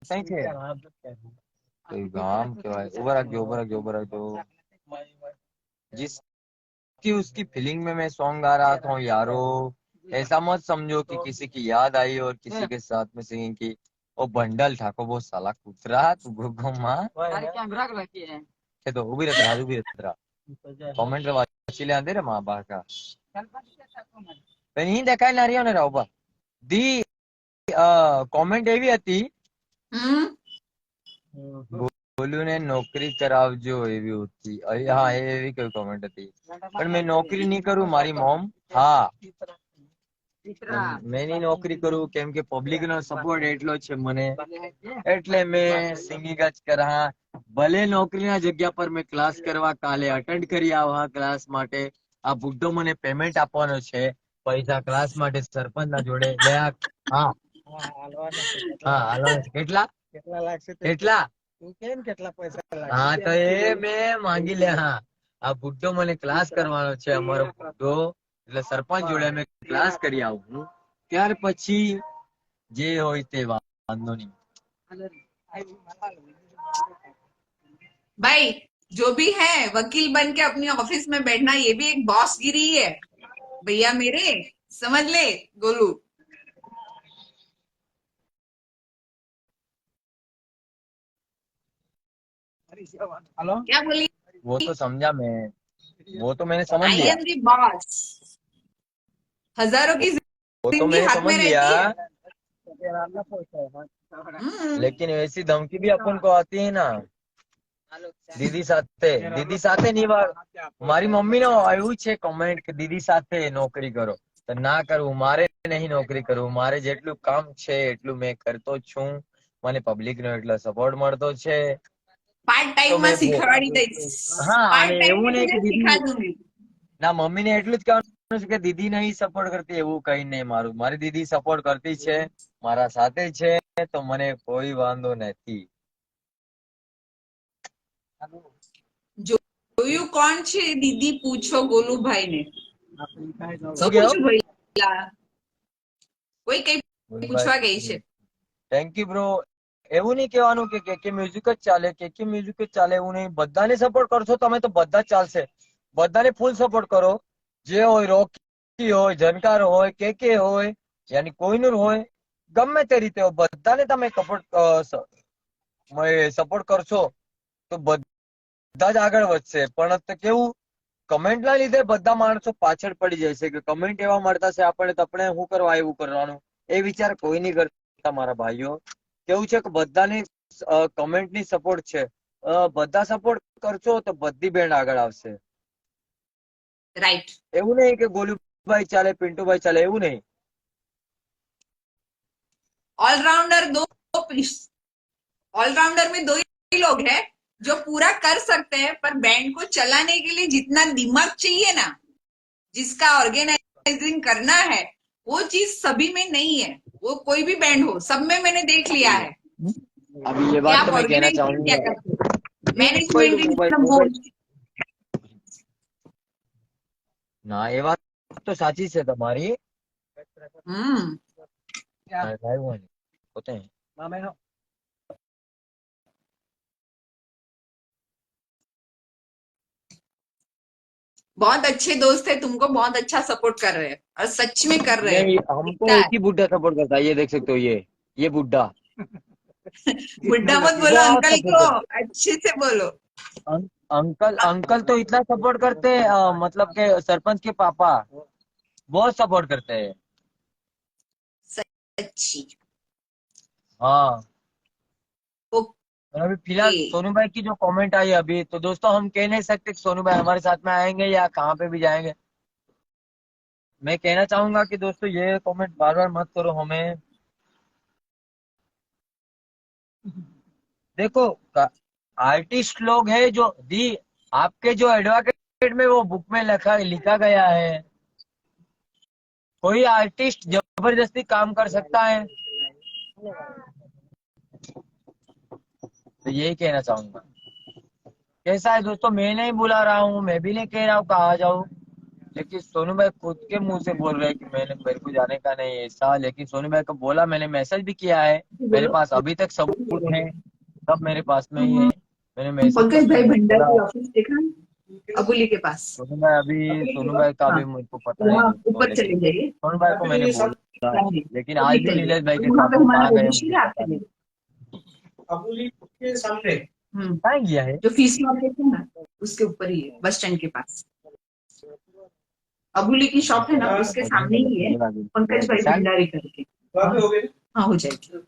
કઈ છે તો ગામ કહેવાય उबर रख दो जिसकी उसकी फीलिंग में मैं सॉन्ग गा रहा था यारो ऐसा मत समझो कि किसी की याद आई और किसी के साथ में सिंगिंग की वो बंडल ठाको वो साला कुतरा तू गोगो माँ तो उभी रहत राजू उभी रहत रहा कमेंट रे वाचीले आंदे रे माँ बाका પણ ઈ દેખાય ના રહ્યો ને રાવ દી કોમેન્ટ એવી હતી હમ બોલ્યું ને નોકરી કરાવજો એવી હતી હા એવી કઈ કોમેન્ટ હતી પણ મેં નોકરી નહીં કરું મારી મોમ હા મેં નહીં નોકરી કરું કેમ કે પબ્લિક નો સપોર્ટ એટલો છે મને એટલે મેં સિંગિંગ જ કરા ભલે નોકરીના જગ્યા પર મેં ક્લાસ કરવા કાલે અટેન્ડ કરી આવા ક્લાસ માટે આ બુડ્ઢો મને પેમેન્ટ આપવાનો છે પૈસા ક્લાસ માટે સરપંચ ના જોડે લે હા હા હાલવાના છે કેટલા કેટલા હા તો એ મેં માંગી લે હા આ બુડ્ઢો મને ક્લાસ કરવાનો છે અમારો બુડ્ઢો એટલે સરપંચ જોડે અમે ક્લાસ કરી આવું ત્યાર પછી જે હોય તે વાંધો નહીં भाई जो भी है वकील बन के अपनी ऑफिस में बैठना ये भी एक बॉस गिरी है भैया मेरे समझ ले गोलू क्या बोली वो तो समझा मैं वो तो मैंने समझ आई लिया एम दी बॉस हजारों की वो तो जिंदगी मैंने हाथ समझ में लिया रहती है लेकिन ऐसी धमकी भी अपन को आती है ना દીદી સાથે નહીં મારી મમ્મી નો આવ્યું છે કોમેન્ટ કે દીદી સાથે નોકરી કરો તો ના કરવું મારે નહીં નોકરી કરવું મારે જેટલું કામ છે એટલું મેં કરતો જ છું મને પબ્લિક નો એટલો સપોર્ટ મળતો છે पार्ट તો टाइम में મેં सिखवाड़ी दईश હા पार्ट અને टाइम એવું में નહીં तुझे કે દીદી सिखा दूंगी ના મમ્મી ને એટલું જ કહેવાનું છે કે દીદી નહીં સપોર્ટ કરતી એવું કઈ નહીં મારું મારી દીદી સપોર્ટ કરતી છે મારા સાથે છે તો મને કોઈ વાંધો નથી જોયું કોણ છે દીદી પૂછો ગોલુભાઈ ને શું શું કહો પૂછું ભઈલા કોઈ કઈ પૂછવા ગઈ છે થેન્ક યુ બ્રો એવું નહીં કહેવાનું કે કે મ્યુઝિક જ ચાલે કે મ્યુઝિક જ ચાલે એવું નહીં બધાને સપોર્ટ કરશો તમે તો બધા જ ચાલશે બધાને ફૂલ સપોર્ટ કરો જે હોય રોકી હોય જનકાર હોય કે હોય યાની કોઈનું હોય ગમે તે રીતે હોય બધાને તમે સપોર્ટ કરશો તો બધા જ આગળ વધશે પણ તો કેવું કમેન્ટ ના લીધે બધા માણસો પાછળ પડી જાય છે કે કમેન્ટ એવા મળતા છે આપણે તો આપણે શું કરવા એવું કરવાનું એ વિચાર કોઈ નહીં કરતા મારા ભાઈઓ કેવું છે કે બધાને કમેન્ટ ની સપોર્ટ છે બધા સપોર્ટ કરશો તો બધી બેન્ડ આગળ આવશે राइट એવું નહીં કે ગોલુભાઈ ચાલે પિન્ટુભાઈ ચાલે એવું નહીં ऑलराउंडर दो पीस ऑलराउंडर में दो ही लोग हैं जो पूरा कर सकते हैं पर बैंड को चलाने के लिए जितना दिमाग चाहिए ना जिसका ऑर्गेनाइजिंग करना है वो चीज सभी में नहीं है वो कोई भी बैंड हो सब में मैंने देख लिया है अभी ये कि बात आप तो मैं कहना ऑर्गेनाइजिंग क्या चाहूंगा करते हो मैनेजमेंट इज द मोस्ट ના એ વાત તો સાચી છે તમારી પોતે बहुत अच्छे दोस्त है तुमको बहुत अच्छा सपोर्ट कर रहे हैं और सच में कर रहे हैं नहीं हमको दिखता एक है ही बुड्ढा सपोर्ट करता है ये देख सकते हो ये बुड्ढा बुढ़ा मत बोलो बहुत अंकल सपोर्ट को करता अच्छे से बोलो अंकल अंकल तो इतना सपोर्ट करते हैं मतलब के सरपंच के पापा बहुत सपोर्ट करते हैं अच्छी हाँ और अभी फिलहाल ओके सोनू भाई की जो कमेंट आई अभी तो दोस्तों हम कह नहीं सकते कि सोनू भाई हमारे साथ में आएंगे या कहाँ पे भी जाएंगे मैं कहना चाहूंगा कि दोस्तों ये कमेंट बार बार मत करो हमें देखो आर्टिस्ट लोग है जो दी आपके जो एडवोकेट में वो बुक में लिखा गया है कोई आर्टिस्ट जबरदस्ती काम कर सकता है तो यही कहना चाहूंगा कैसा है दोस्तों मैं नहीं बुला रहा हूँ मैं भी नहीं कह रहा हूँ कहा जाओ लेकिन सोनू भाई खुद के मुंह से बोल रहे हैं कि मैंने मेरे को जाने का नहीं है ऐसा, लेकिन सोनू भाई को बोला, मैंने मैसेज भी किया है, मेरे बोलो। पास अभी तक सबूत है, सब मेरे पास में ही है। मैंने मैसेज पंकज करके भाई उनको बोला। भंडारी ऑफिस देखा अबुली के पास। सोनू भाई का हाँ, अभी मुझको पता नहीं वहाँ दोस्तों, ऊपर लेकिन चले जाइए, सोनू भाई को मैंने बोला है, लेकिन तब आज भी निकलिए, नीलेश भाई तो के वहाँ साथ पे वो हमारा कहाँ गए ऑफिस मुझे है, आप पता नहीं। चलिए। अबुली के सामने। कहाँ गया है? जो फीस मार्केट है ना, उसके ऊपर ही है, बस स्टैंड के पास अबुली की शॉप है ना, उसके मुझे सामने नहीं ही है, लगा पंकज भाई विशाल। भंडारी करके। वहाँ पे हो गए। हाँ, हो जाएगी।